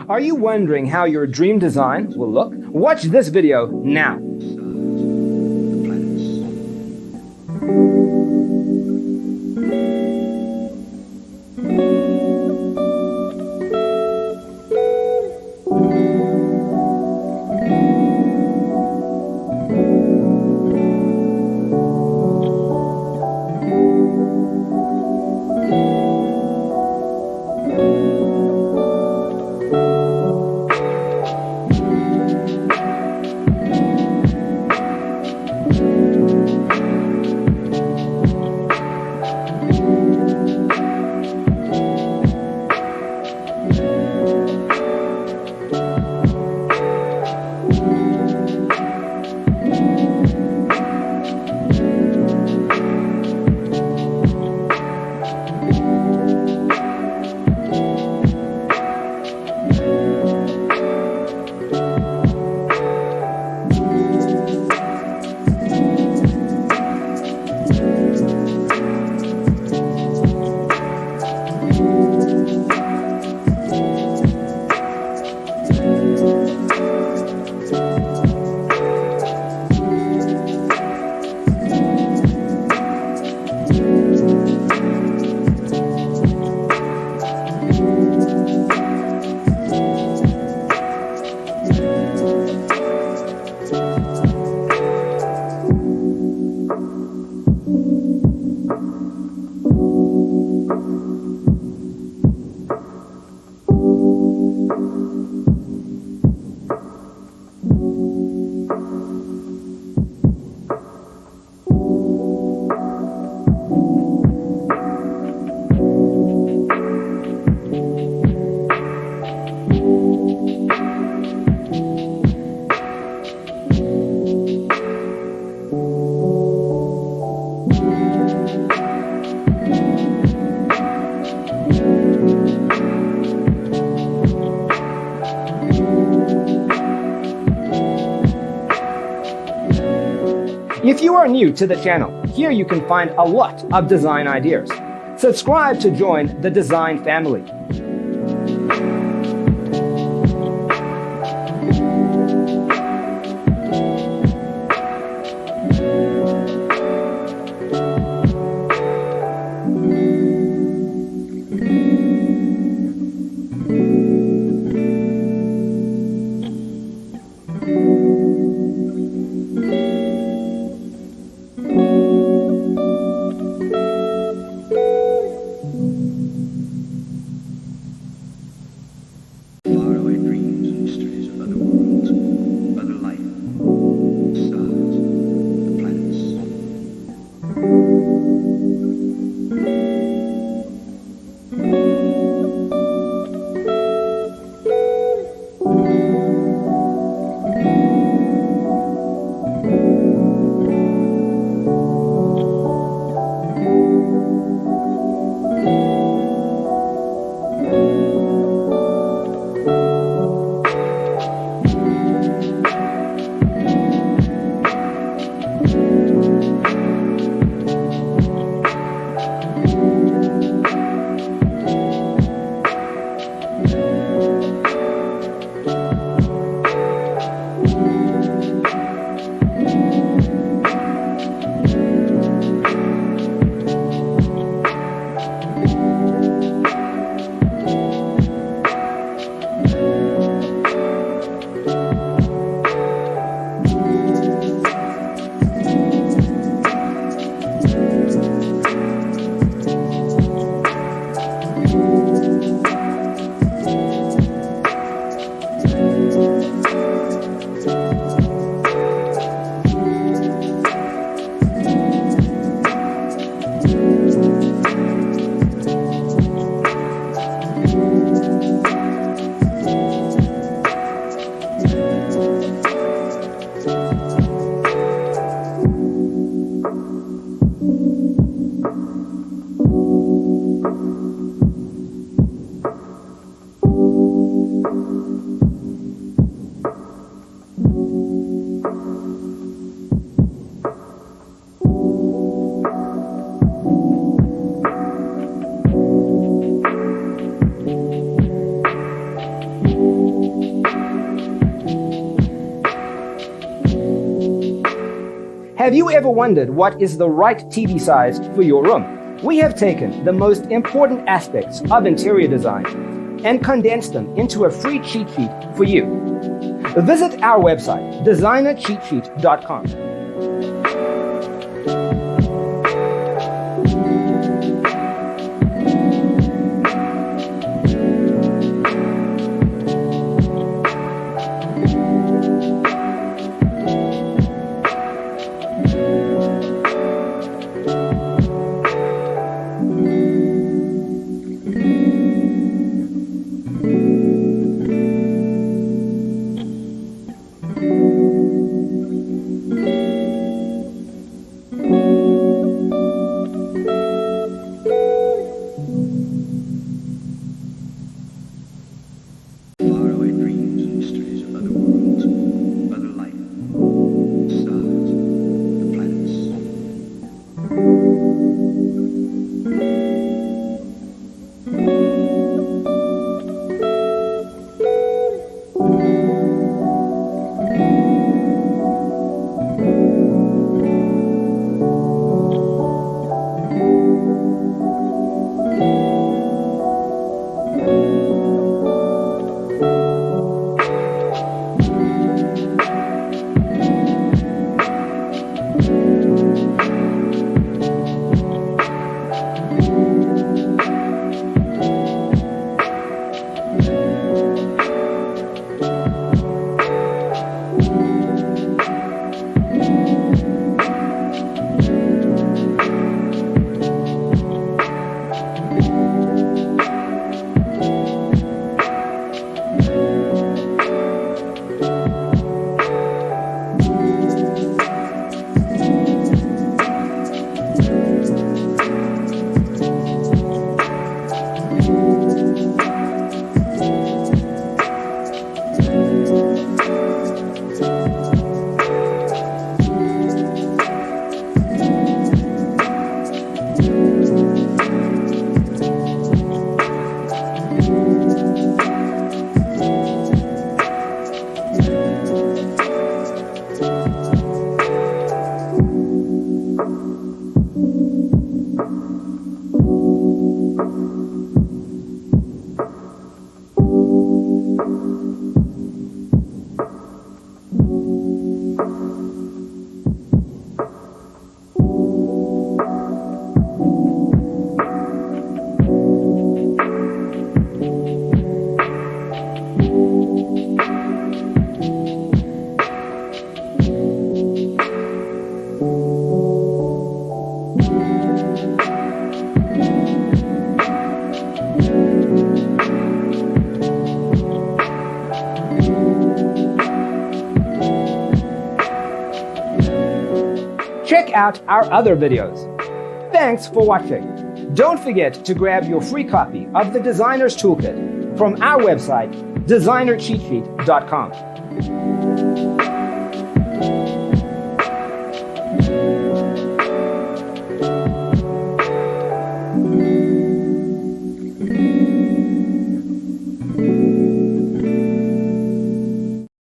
Are you wondering how your dream design will look? Watch this video now. If you are new to the channel, here you can find a lot of design ideas. Subscribe to join the design family. Have you ever wondered what is the right TV size for your room? We have taken the most important aspects of interior design and condensed them into a free cheat sheet for you. Visit our website, designercheatsheet.com. Faraway dreams and mysteries of other worlds, other life, stars, the planets. Check out our other videos. Thanks for watching. Don't forget to grab your free copy of the Designer's Toolkit from our website, designercheatsheet.com.